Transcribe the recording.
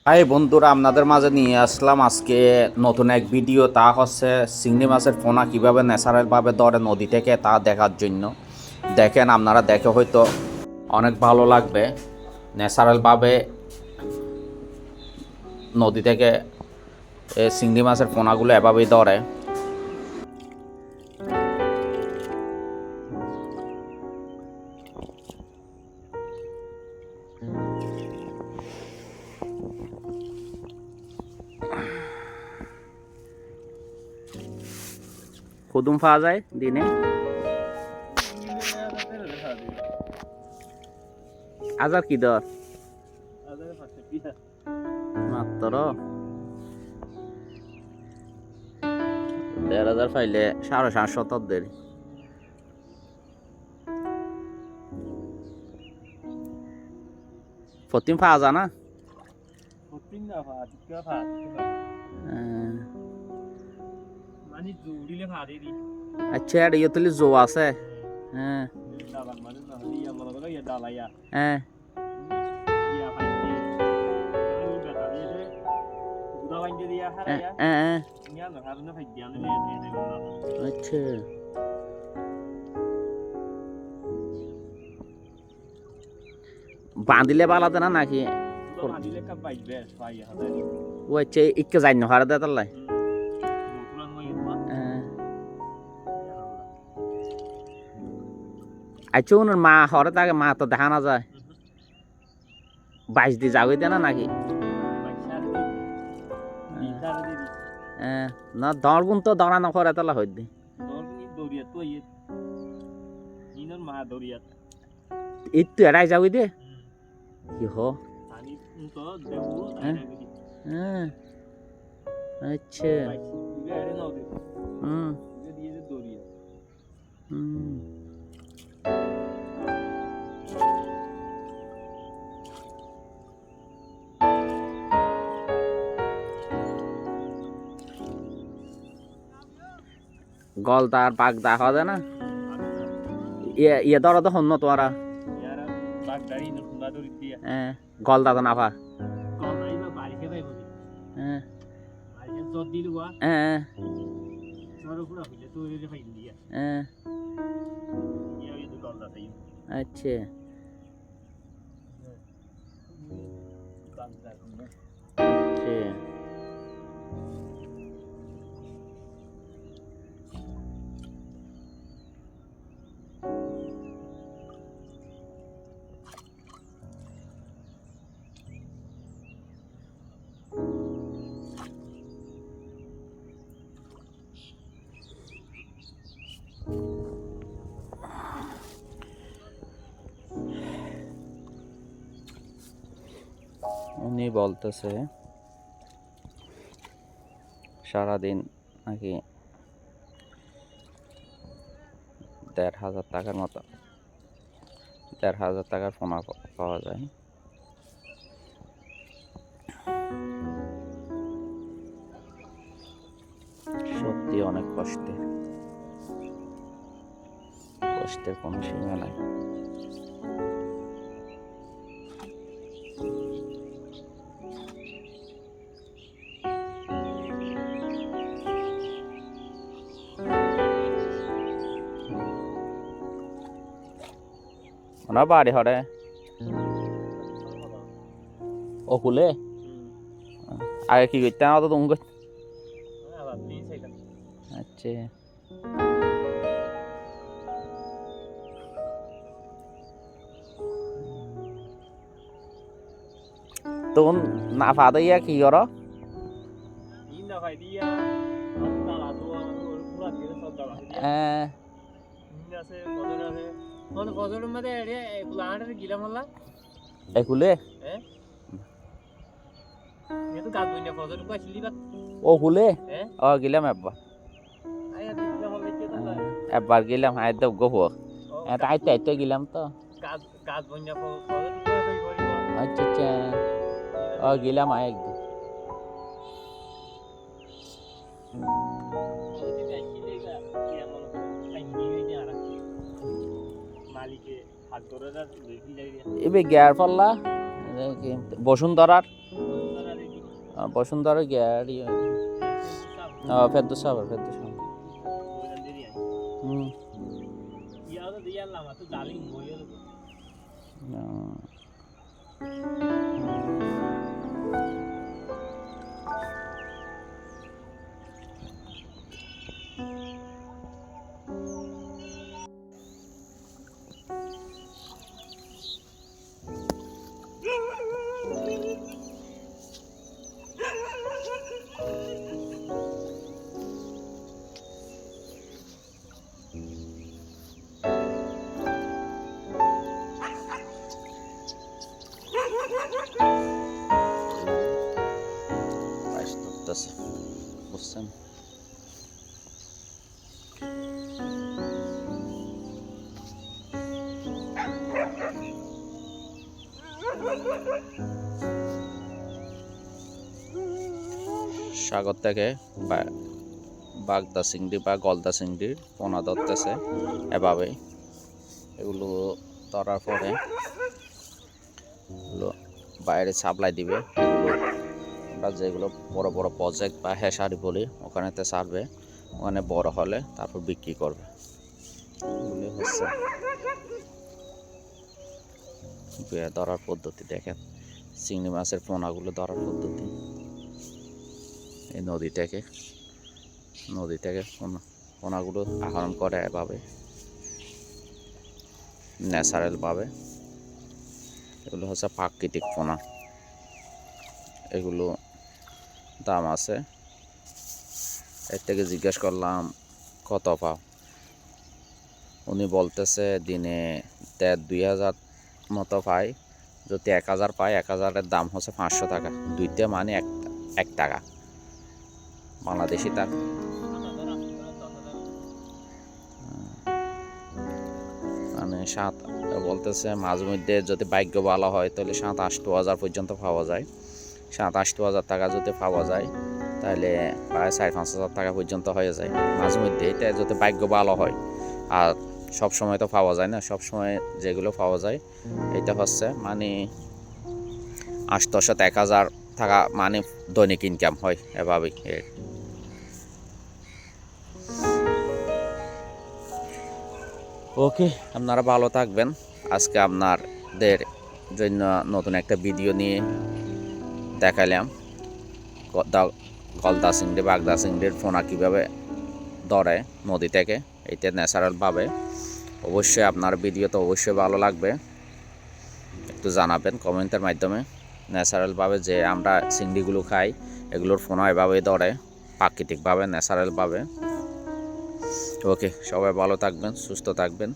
High বন্ধুরা, আপনাদের মাঝে নিয়ে আসলাম আজকে নতুন এক ভিডিও। তা হচ্ছে চিংড়ি মাছের পোনা কীভাবে ন্যাচারালভাবে ধরে নদী থেকে তা দেখার জন্য। দেখেন, আপনারা দেখে হয়তো অনেক ভালো লাগবে। ন্যাচারালভাবে নদী থেকে চিংড়ি মাছের পোনাগুলো এভাবেই ধরে। কুদুম পাওয়া যায় দিনে আজার কি দর মাত্র 1,500 পাইলে 750 দেরি। প্রতিম পাওয়া যায় না। আচ্ছা, আর ইয়ে তুলি জো আছে। হ্যাঁ হ্যাঁ আচ্ছা, বাঁধিলে বালাতে না নাকি? ও আচ্ছা, ইকে যাই না হারে দে তাল্লাই। আচ্ছা, ওনার মা হরে তাকে মা তো দেখা না যায়। 22 দিয়ে যাবে না নাকি? না দরগুন তো দরা না করে তালা হইতে একটু এড়াই যাবি দে কি হ। আচ্ছা, হুম হুম গলদার পাক দেখা যায় না। ইয়ে ধরো তো হন্য তোরা গলদা তো নাফা। আচ্ছা, উনি বলতেছে সারাদিন নাকি 1,500 টাকার মতো 1,500 টাকার পোনা পাওয়া যায়। সত্যি অনেক কষ্টের কোনো সীমা নাই। ওনার বাড়ি হরে ও খুলে আগে কি করতে না তো তুমি আচ্ছা, তখন না ফা দিয়া কি করো? একুলে ও খুলে ও গেলাম একবার গেলাম হায় দেব গো আইতে আইতে গেলাম তো। আচ্ছা আচ্ছা, ও গেলাম আয় একদিন। এবে গিয়ার পাল্লা বসুন্ধরার বসুন্ধরা গ্যারি ফেদ্দ সাবার বুঝছেন। সাগর থেকে বাগদা চিংড়ি বা গলদা চিংড়ির পোনা ধরতেছে এভাবে। এগুলো ধরার পরে বাইরে সাপ্লাই দিবে। এগুলো আমরা যেগুলো বড় বড় প্রজেক্ট বা হেসারি বলি ওখানেতে ছাড়বে, ওখানে বড় হলে তারপর বিক্রি করবে। এগুলি হচ্ছে ধরার পদ্ধতি। দেখেন চিংড়ি মাছের পোনাগুলো ধরার পদ্ধতি। এই নদী থেকে পোনাগুলো আহরণ করে এভাবে ন্যাচারাল ভাবে। এগুলো হচ্ছে প্রাকৃতিক পোনা। এগুলো দাম আছে। এর থেকে জিজ্ঞেস করলাম কত পাও, উনি বলতেছে দিনে 1,500-2,000 মতো পায়। যদি 1,000 পায়, 1,000-এর দাম হচ্ছে 500 টাকা। দুইটা মানে 1 টাকা বাংলাদেশি টাকা। মানে বলতেছে মাঝে মধ্যে যদি ভাগ্য ভালো হয় তাহলে 7-8 পর্যন্ত পাওয়া যায়। 7-8 টাকা যদি পাওয়া যায় তাহলে প্রায় 4-5 টাকা পর্যন্ত হয়ে যায় মাঝে মধ্যে। এটা যদি ভাগ্য ভালো হয়, আর সব সময় তো পাওয়া যায় না। সব সময় যেগুলো পাওয়া যায় এটা হচ্ছে মানে 800-1,000 টাকা মানে দৈনিক ইনকাম হয় এভাবেই। ওকে, আপনারা ভালো থাকবেন। আজকে আপনাদের জন্য নতুন একটা ভিডিও নিয়ে দেখালাম গলদা চিংড়ি বাগদা চিংড়ির পোনা কীভাবে ধরে নদী থেকে। এইটা ন্যাচারালভাবে। অবশ্যই আপনার ভিডিও তো অবশ্যই ভালো লাগবে, একটু জানাবেন কমেন্টের মাধ্যমে। ন্যাচারালভাবে যে আমরা চিংড়িগুলো খাই এগুলোর পোনা এভাবেই ধরে প্রাকৃতিকভাবে ন্যাচারালভাবে। ওকে, সবাই ভালো থাকবেন, সুস্থ থাকবেন।